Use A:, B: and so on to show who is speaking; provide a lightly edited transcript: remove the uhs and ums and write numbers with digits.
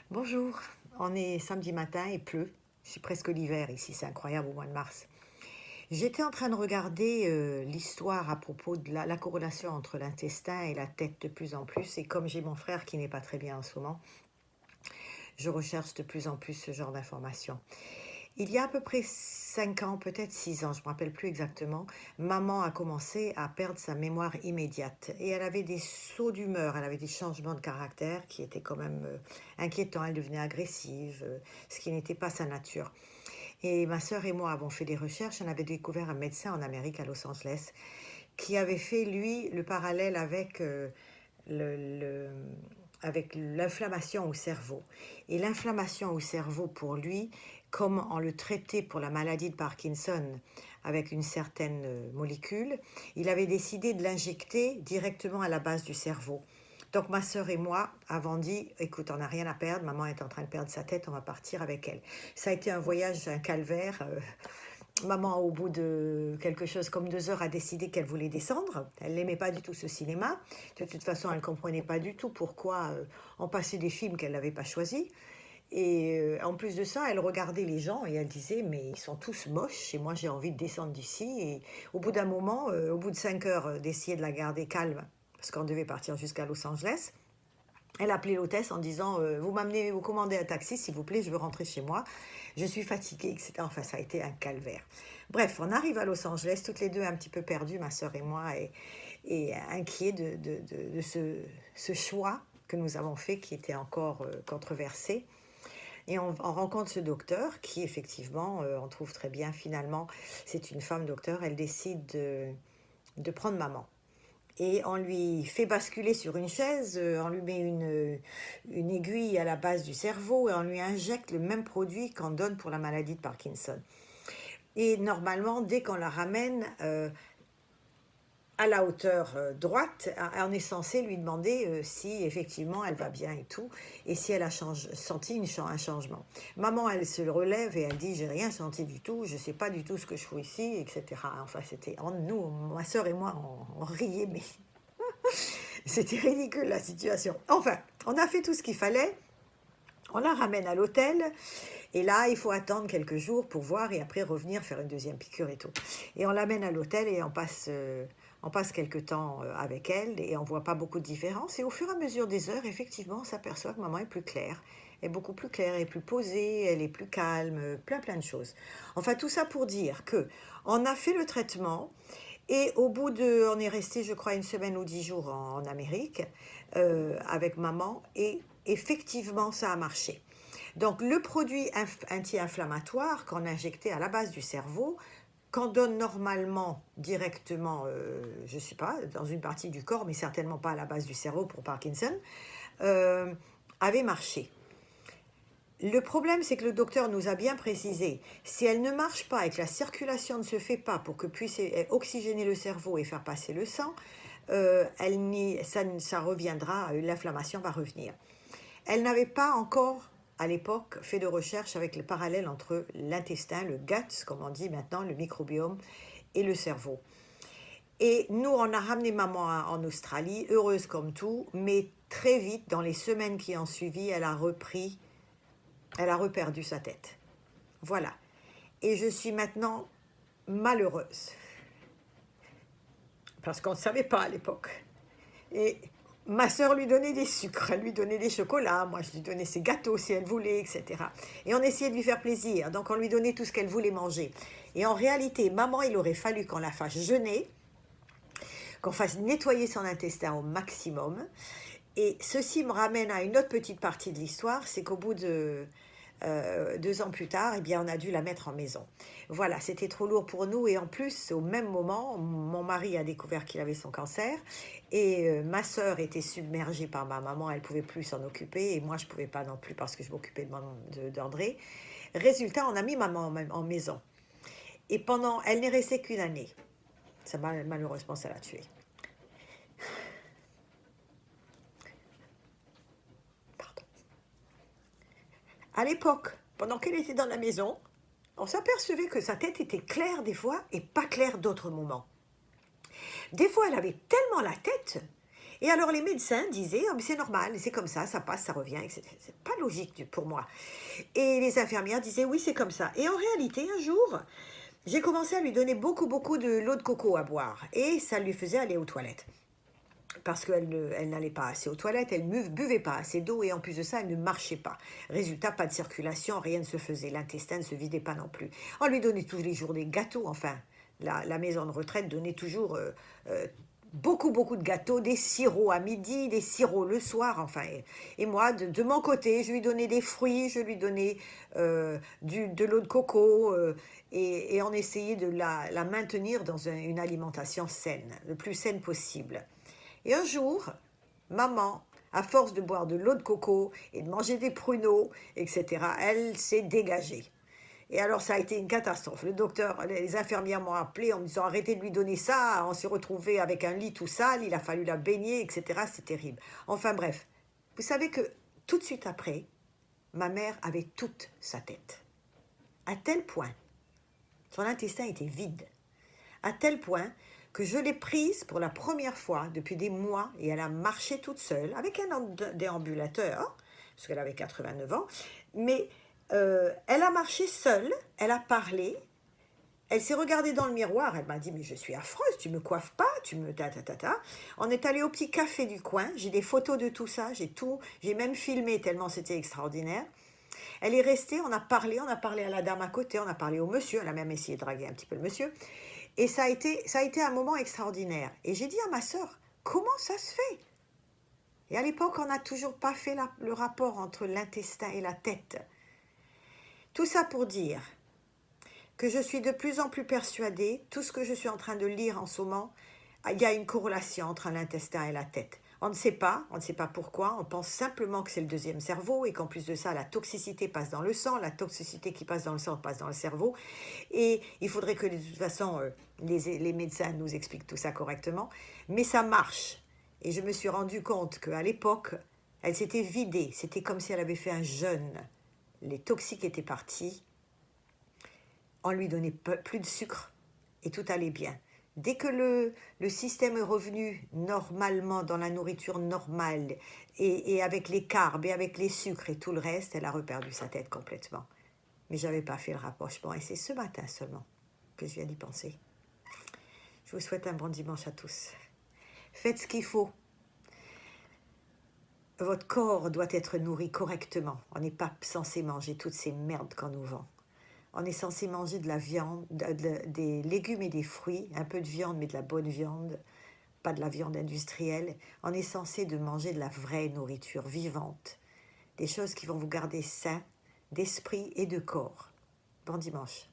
A: Bonjour, on est samedi matin, il pleut. C'est presque l'hiver ici, c'est incroyable au mois de mars. J'étais en train de regarder l'histoire à propos de la corrélation entre l'intestin et la tête de plus en plus. Et comme j'ai mon frère qui n'est pas très bien en ce moment, je recherche de plus en plus ce genre d'informations. Il y a à peu près 5 ans, peut-être 6 ans, je ne me rappelle plus exactement, maman a commencé à perdre sa mémoire immédiate. Et elle avait des sauts d'humeur, elle avait des changements de caractère qui étaient quand même inquiétants. Elle devenait agressive, ce qui n'était pas sa nature. Et ma sœur et moi avons fait des recherches. On avait découvert un médecin en Amérique, à Los Angeles, qui avait fait, lui, le parallèle avec le, le- avec l'inflammation au cerveau. Et l'inflammation au cerveau, pour lui, comme on le traitait pour la maladie de Parkinson avec une certaine molécule, il avait décidé de l'injecter directement à la base du cerveau. Donc ma sœur et moi avons dit, écoute, on n'a rien à perdre, maman est en train de perdre sa tête, on va partir avec elle. Ça a été un voyage, un calvaire. Maman, au bout de quelque chose comme 2 heures, a décidé qu'elle voulait descendre. Elle n'aimait pas du tout ce cinéma. De toute façon, elle ne comprenait pas du tout pourquoi on passait des films qu'elle n'avait pas choisis. Et en plus de ça, elle regardait les gens et elle disait, mais ils sont tous moches et moi j'ai envie de descendre d'ici. Et au bout d'un moment, au bout de 5 heures d'essayer de la garder calme, parce qu'on devait partir jusqu'à Los Angeles, elle a appelé l'hôtesse en disant vous m'amenez, vous commandez un taxi s'il vous plaît, je veux rentrer chez moi, je suis fatiguée, etc. Enfin, ça a été un calvaire. Bref, on arrive à Los Angeles, toutes les deux un petit peu perdues, ma sœur et moi, et inquiets de ce choix que nous avons fait, qui était encore controversé. Et on rencontre ce docteur qui, effectivement, on trouve très bien, finalement, c'est une femme docteur, elle décide de prendre maman. Et on lui fait basculer sur une chaise, on lui met une aiguille à la base du cerveau et on lui injecte le même produit qu'on donne pour la maladie de Parkinson. Et normalement, dès qu'on la ramène à la hauteur droite, on est censé lui demander si effectivement elle va bien et tout, et si elle a senti un changement. Maman, elle se relève et elle dit, j'ai rien senti du tout, je sais pas du tout ce que je fous ici, etc. Enfin, nous, ma soeur et moi, on riait, mais c'était ridicule la situation. Enfin, on a fait tout ce qu'il fallait. On la ramène à l'hôtel et là, il faut attendre quelques jours pour voir et après revenir faire une deuxième piqûre et tout. Et on l'amène à l'hôtel et on passe quelques temps avec elle et on voit pas beaucoup de différence. Et au fur et à mesure des heures, effectivement, on s'aperçoit que maman est plus claire. Elle est beaucoup plus claire, elle est plus posée, elle est plus calme, plein de choses. Enfin, tout ça pour dire que on a fait le traitement et au bout de, on est resté, je crois, une semaine ou 10 jours en Amérique avec maman et effectivement, ça a marché. Donc, le produit anti-inflammatoire qu'on injectait à la base du cerveau, qu'on donne normalement directement, je ne sais pas, dans une partie du corps, mais certainement pas à la base du cerveau pour Parkinson, euh, avait marché. Le problème, c'est que le docteur nous a bien précisé, si elle ne marche pas et que la circulation ne se fait pas pour que puisse oxygéner le cerveau et faire passer le sang, ça reviendra, l'inflammation va revenir. Elle n'avait pas encore, à l'époque, fait de recherche avec le parallèle entre l'intestin, le gut, comme on dit maintenant, le microbiome, et le cerveau. Et nous, on a ramené maman en Australie, heureuse comme tout, mais très vite, dans les semaines qui ont suivi, elle a reperdu sa tête. Voilà. Et je suis maintenant malheureuse. Parce qu'on ne savait pas à l'époque. Et ma sœur lui donnait des sucres, elle lui donnait des chocolats, moi je lui donnais ses gâteaux si elle voulait, etc. Et on essayait de lui faire plaisir, donc on lui donnait tout ce qu'elle voulait manger. Et en réalité, maman, il aurait fallu qu'on la fasse jeûner, qu'on fasse nettoyer son intestin au maximum. Et ceci me ramène à une autre petite partie de l'histoire, c'est qu'au bout de 2 ans plus tard, eh bien, on a dû la mettre en maison. Voilà, c'était trop lourd pour nous. Et en plus, au même moment, mon mari a découvert qu'il avait son cancer. Et ma sœur était submergée par ma maman. Elle ne pouvait plus s'en occuper. Et moi, je ne pouvais pas non plus parce que je m'occupais d'André. Résultat, on a mis maman en maison. Et elle n'est restée qu'une année. Malheureusement, ça l'a tuée. Pardon. À l'époque, pendant qu'elle était dans la maison, on s'apercevait que sa tête était claire des fois et pas claire d'autres moments. Des fois, elle avait tellement la tête Et alors les médecins disaient, ah, mais c'est normal, c'est comme ça passe, ça revient, etc. C'est pas logique pour moi. Et les infirmières disaient, oui, c'est comme ça. Et en réalité, un jour, j'ai commencé à lui donner beaucoup de l'eau de coco à boire. Et ça lui faisait aller aux toilettes. Parce elle n'allait pas assez aux toilettes, elle ne buvait pas assez d'eau et en plus de ça, elle ne marchait pas. Résultat, pas de circulation, rien ne se faisait, l'intestin ne se vidait pas non plus. On lui donnait tous les jours des gâteaux, enfin, la maison de retraite donnait toujours beaucoup de gâteaux, des sirops à midi, des sirops le soir, enfin. Et moi, de mon côté, je lui donnais des fruits, je lui donnais de l'eau de coco et on essayait de la maintenir dans une alimentation saine, le plus saine possible. Et un jour, maman, à force de boire de l'eau de coco et de manger des pruneaux, etc., elle s'est dégagée. Et alors ça a été une catastrophe. Le docteur, les infirmières m'ont appelé en me disant arrêtez de lui donner ça. On s'est retrouvé avec un lit tout sale, il a fallu la baigner, etc. C'est terrible. Enfin bref, vous savez que tout de suite après, ma mère avait toute sa tête. À tel point, son intestin était vide. À tel point que je l'ai prise pour la première fois depuis des mois et elle a marché toute seule avec un déambulateur, parce qu'elle avait 89 ans, mais elle a marché seule, elle a parlé, elle s'est regardée dans le miroir, elle m'a dit mais je suis affreuse, tu me coiffes pas, tu me ta. On est allé au petit café du coin, j'ai des photos de tout ça, j'ai même filmé tellement c'était extraordinaire. Elle est restée, on a parlé à la dame à côté, on a parlé au monsieur, elle a même essayé de draguer un petit peu le monsieur. Et ça a été un moment extraordinaire. Et j'ai dit à ma sœur, comment ça se fait? Et à l'époque, on n'a toujours pas fait le rapport entre l'intestin et la tête. Tout ça pour dire que je suis de plus en plus persuadée, tout ce que je suis en train de lire en ce moment, il y a une corrélation entre l'intestin et la tête. On ne sait pas pourquoi, on pense simplement que c'est le deuxième cerveau et qu'en plus de ça, la toxicité passe dans le sang, la toxicité qui passe dans le sang passe dans le cerveau. Et il faudrait que de toute façon, les médecins nous expliquent tout ça correctement. Mais ça marche. Et je me suis rendu compte qu'à l'époque, elle s'était vidée. C'était comme si elle avait fait un jeûne. Les toxiques étaient partis. On lui donnait plus de sucre et tout allait bien. Dès que le système est revenu normalement dans la nourriture normale et avec les carbs et avec les sucres et tout le reste, elle a reperdu sa tête complètement. Mais je n'avais pas fait le rapprochement et c'est ce matin seulement que je viens d'y penser. Je vous souhaite un bon dimanche à tous. Faites ce qu'il faut. Votre corps doit être nourri correctement. On n'est pas censé manger toutes ces merdes qu'on nous vend. On est censé manger de la viande, des légumes et des fruits, un peu de viande, mais de la bonne viande, pas de la viande industrielle. On est censé de manger de la vraie nourriture vivante, des choses qui vont vous garder sain d'esprit et de corps. Bon dimanche.